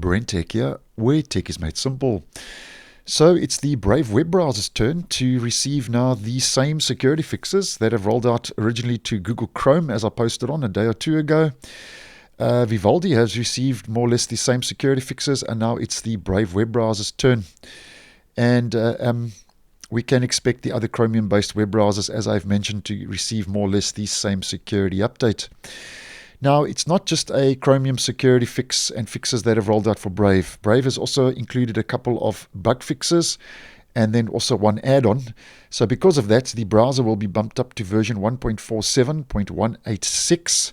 BrenTech here, where tech is made simple. So it's the Brave web browser's turn to receive now the same security fixes that have rolled out originally to Google Chrome, as I posted on a day or two ago. Vivaldi has received more or less the same security fixes, and now it's the Brave web browser's turn. And we can expect the other Chromium-based web browsers, as I've mentioned, to receive more or less the same security update. Now, it's not just a Chromium security fix and fixes that have rolled out for Brave. Brave has also included a couple of bug fixes and then also one add-on. So because of that, the browser will be bumped up to version 1.47.186,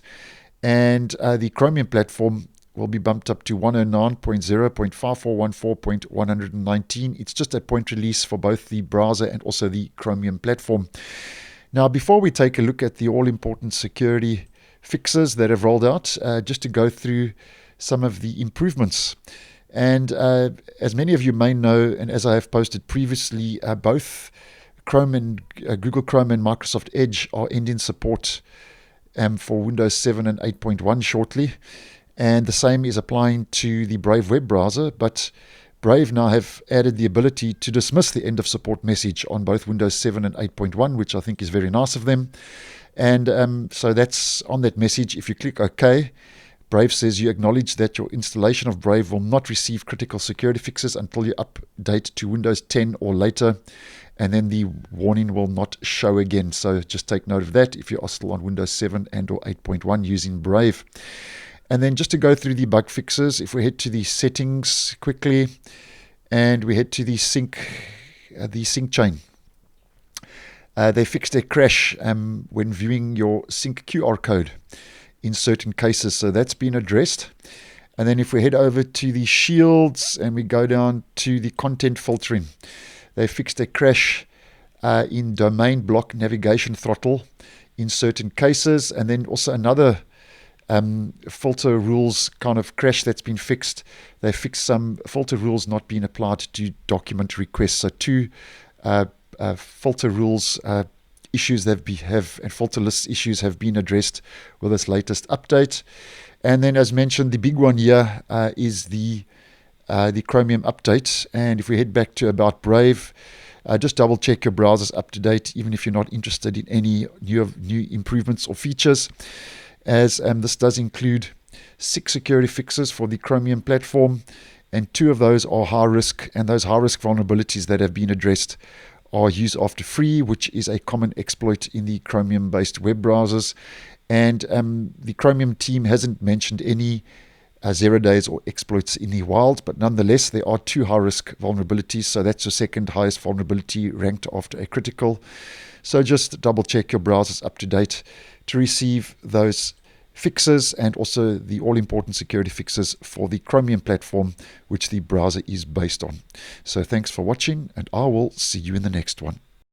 and the Chromium platform will be bumped up to 109.0.5414.119. It's just a point release for both the browser and also the Chromium platform. Now, before we take a look at the all-important security fixes that have rolled out, just to go through some of the improvements. And as many of you may know, and as I have posted previously, both Chrome and Google Chrome and Microsoft Edge are ending support for Windows 7 and 8.1 shortly. And the same is applying to the Brave web browser, but Brave now have added the ability to dismiss the end of support message on both Windows 7 and 8.1, which I think is very nice of them. And so that's on that message. If you click OK, Brave says you acknowledge that your installation of Brave will not receive critical security fixes until you update to Windows 10 or later, and then the warning will not show again. So just take note of that if you are still on Windows 7 and or 8.1 using Brave. And then just to go through the bug fixes, if we head to the settings quickly and we head to the sync chain. They fixed a crash when viewing your sync QR code in certain cases, so that's been addressed. And then if we head over to the shields and we go down to the content filtering, they fixed a crash in domain block navigation throttle in certain cases, and then also another filter rules kind of crash that's been fixed. They fixed some filter rules not being applied to document requests. So two filter rules issues that have and filter list issues have been addressed with this latest update. And then, as mentioned, the big one here is the Chromium update. And if we head back to About Brave, just double check your browser's up to date, even if you're not interested in any new improvements or features, as this does include 6 security fixes for the Chromium platform, and 2 of those are high risk, and those high risk vulnerabilities that have been addressed are use after free, which is a common exploit in the Chromium based web browsers. And the Chromium team hasn't mentioned any 0 days or exploits in the wild, but nonetheless there are 2 high risk vulnerabilities, so that's the second highest vulnerability ranked after a critical. So just double check your browser's up to date to receive those fixes and also the all-important security fixes for the Chromium platform, which the browser is based on. So thanks for watching, and I will see you in the next one.